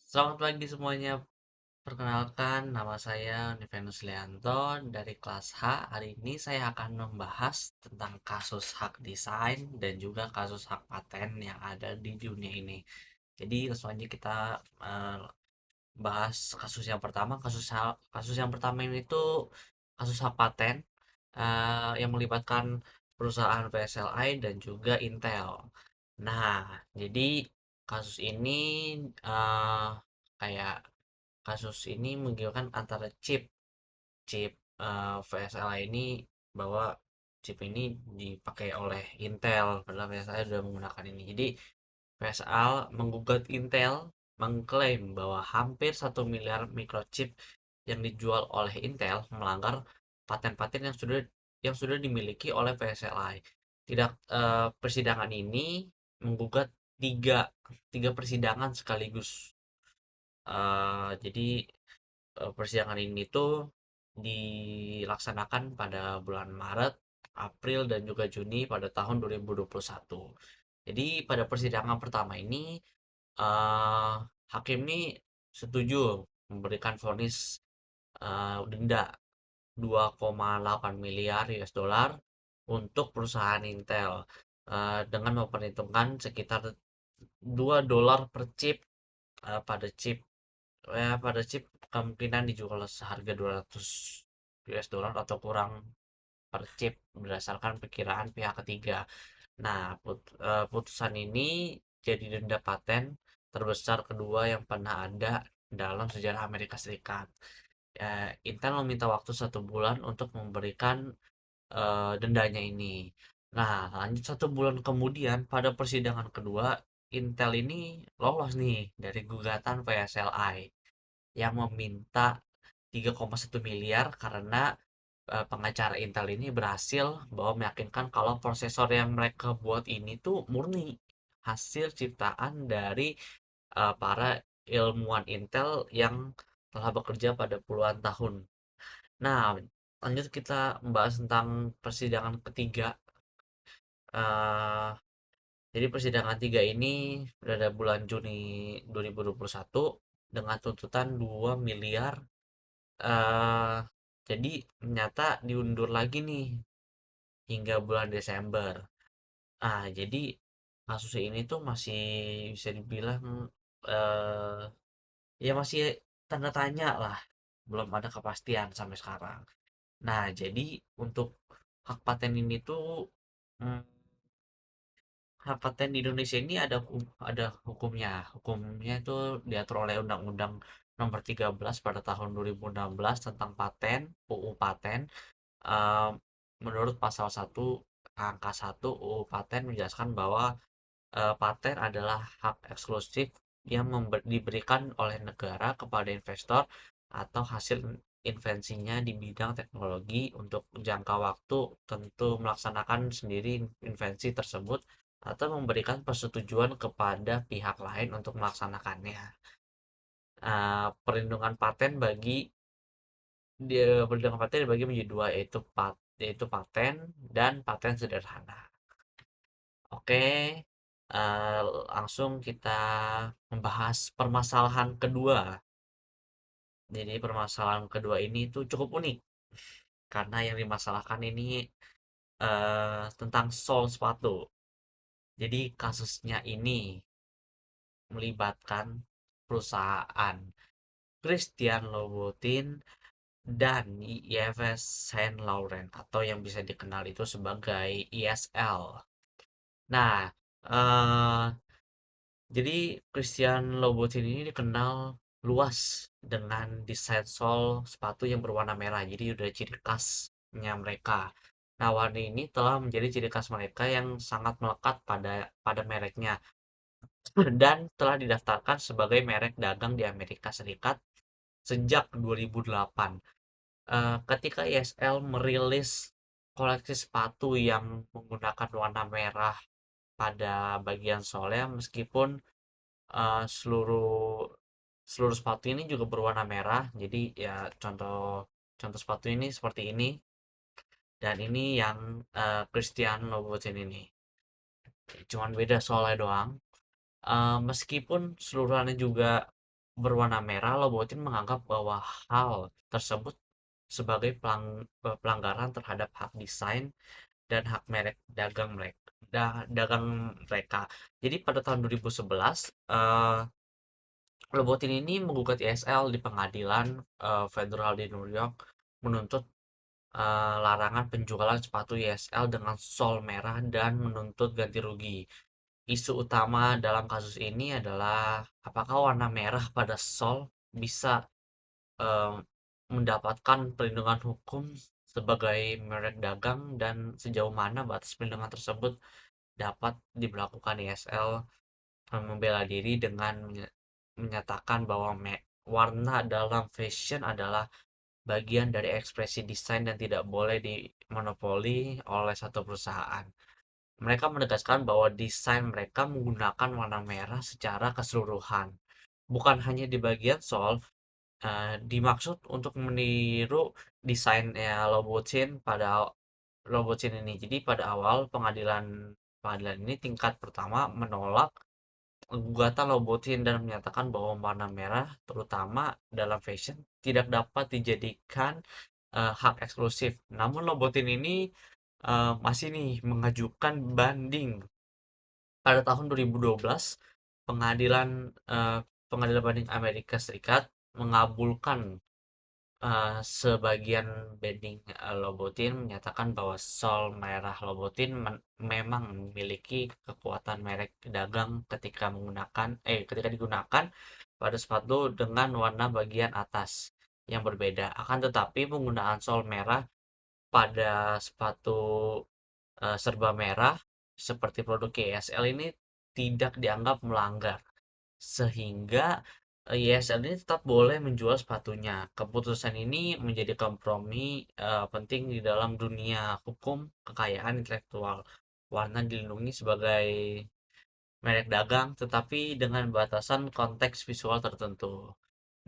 Selamat pagi semuanya. Perkenalkan, nama saya Nivenus Lianto dari kelas H. Hari ini saya akan membahas tentang kasus hak desain dan juga kasus hak paten yang ada di dunia ini. Jadi langsung aja kita bahas kasus yang pertama. Kasus yang pertama ini tuh kasus hak paten yang melibatkan perusahaan VSLI dan juga Intel. Nah, jadi kasus ini eh, kayak kasus ini menggilkan antara chip chip VSLA ini, bahwa chip ini dipakai oleh Intel padahal VSLA sudah menggunakan ini. Jadi VSL menggugat Intel, mengklaim bahwa hampir 1 miliar microchip yang dijual oleh Intel melanggar paten-paten yang sudah dimiliki oleh VSLA. Tidak persidangan ini menggugat tiga tiga persidangan sekaligus. Jadi persidangan ini tuh dilaksanakan pada bulan Maret, April, dan juga Juni pada tahun 2021. Jadi pada persidangan pertama ini eh, hakim ini setuju memberikan vonis denda 2,8 miliar US dollar untuk perusahaan Intel, dengan memperhitungkan sekitar $2 per chip. Pada chip kemungkinan dijual seharga 200 US dollar atau kurang per chip berdasarkan perkiraan pihak ketiga. Nah, putusan ini jadi denda paten terbesar kedua yang pernah ada dalam sejarah Amerika Serikat. Intel meminta waktu 1 bulan untuk memberikan dendanya ini. Nah, lanjut 1 bulan kemudian pada persidangan kedua, Intel ini lolos nih dari gugatan VSLI yang meminta 3,1 miliar karena pengacara Intel ini berhasil bahwa meyakinkan kalau prosesor yang mereka buat ini tuh murni hasil ciptaan dari para ilmuwan Intel yang telah bekerja pada puluhan tahun. Nah, lanjut kita membahas tentang persidangan ketiga. Eh, jadi persidangan tiga ini pada bulan Juni 2021 dengan tuntutan 2 miliar. eh jadi ternyata diundur lagi nih hingga bulan Desember. Jadi kasus ini tuh masih bisa dibilang eh ya masih tanda tanya lah, belum ada kepastian sampai sekarang. Nah, jadi untuk hak paten ini tuh, mm, hak paten di Indonesia ini ada hukumnya. Hukumnya itu diatur oleh Undang-Undang Nomor 13 pada tahun 2016 tentang paten, UU Paten. Eee, Menurut pasal 1 angka 1 UU Paten menjelaskan bahwa paten adalah hak eksklusif yang diberikan oleh negara kepada investor atau hasil invensinya di bidang teknologi untuk jangka waktu tentu melaksanakan sendiri invensi tersebut atau memberikan persetujuan kepada pihak lain untuk melaksanakannya. Perlindungan paten bagi Perlindungan paten dibagi menjadi dua, yaitu paten dan paten sederhana. Oke, eh, langsung kita membahas permasalahan kedua. Jadi permasalahan kedua ini tuh cukup unik karena yang dimasalahkan ini tentang sol sepatu. Jadi kasusnya ini melibatkan perusahaan Christian Louboutin dan Yves Saint Laurent atau yang bisa dikenal itu sebagai ISL. Nah, eh jadi Christian Louboutin ini dikenal luas dengan desain sol sepatu yang berwarna merah. Jadi udah ciri khasnya mereka. Nah, warna ini telah menjadi ciri khas mereka yang sangat melekat pada pada mereknya dan telah didaftarkan sebagai merek dagang di Amerika Serikat sejak 2008. Ketika ISL merilis koleksi sepatu yang menggunakan warna merah pada bagian solnya, meskipun seluruh seluruh sepatu ini juga berwarna merah. Jadi ya contoh contoh sepatu ini seperti ini, dan ini yang Christian Louboutin ini. Cuman beda soalnya doang. Meskipun seluruhannya juga berwarna merah, Lobotin menganggap bahwa hal tersebut sebagai pelanggaran terhadap hak desain dan hak merek dagang mereka. Jadi pada tahun 2011, Lobotin ini menggugat ISL di pengadilan federal di New York, menuntut larangan penjualan sepatu ISL dengan sol merah dan menuntut ganti rugi. Isu utama dalam kasus ini adalah apakah warna merah pada sol bisa em, mendapatkan perlindungan hukum sebagai merek dagang, dan sejauh mana batas perlindungan tersebut dapat diberlakukan ISL membela diri dengan menyatakan bahwa warna dalam fashion adalah bagian dari ekspresi desain dan tidak boleh dimonopoli oleh satu perusahaan. Mereka menegaskan bahwa desain mereka menggunakan warna merah secara keseluruhan, bukan hanya di bagian sol. Dimaksud untuk meniru desainnya Louboutin ini. Jadi pada awal pengadilan pengadilan ini tingkat pertama menolak gugatan Louboutin dan menyatakan bahwa warna merah, terutama dalam fashion, tidak dapat dijadikan hak eksklusif. Namun Louboutin ini masih nih mengajukan banding. Pada tahun 2012, pengadilan eh, pengadilan banding Amerika Serikat mengabulkan sebagian banding Louboutin, menyatakan bahwa sol merah Louboutin memang memiliki kekuatan merek dagang ketika digunakan pada sepatu dengan warna bagian atas yang berbeda. Akan tetapi penggunaan sol merah pada sepatu serba merah seperti produk YSL ini tidak dianggap melanggar, sehingga YSL ini tetap boleh menjual sepatunya. Keputusan ini menjadi kompromi penting di dalam dunia hukum kekayaan intelektual. Warna dilindungi sebagai merek dagang, tetapi dengan batasan konteks visual tertentu.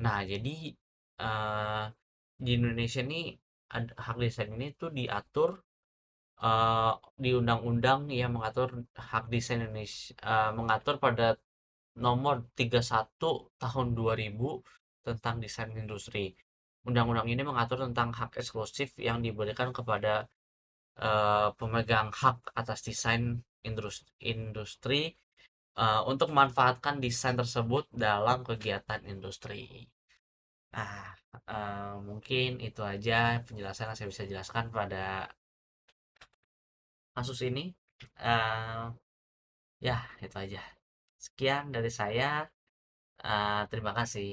Nah, jadi eh, di Indonesia ini hak desain ini tuh diatur eh, di undang-undang yang mengatur hak desain Indonesia, mengatur pada nomor 31 tahun 2000 tentang desain industri. Undang-undang ini mengatur tentang hak eksklusif yang diberikan kepada pemegang hak atas desain industri untuk memanfaatkan desain tersebut dalam kegiatan industri. Nah, mungkin itu aja penjelasan yang saya bisa jelaskan pada kasus ini. Eh, ya, itu aja. Sekian dari saya. Terima kasih.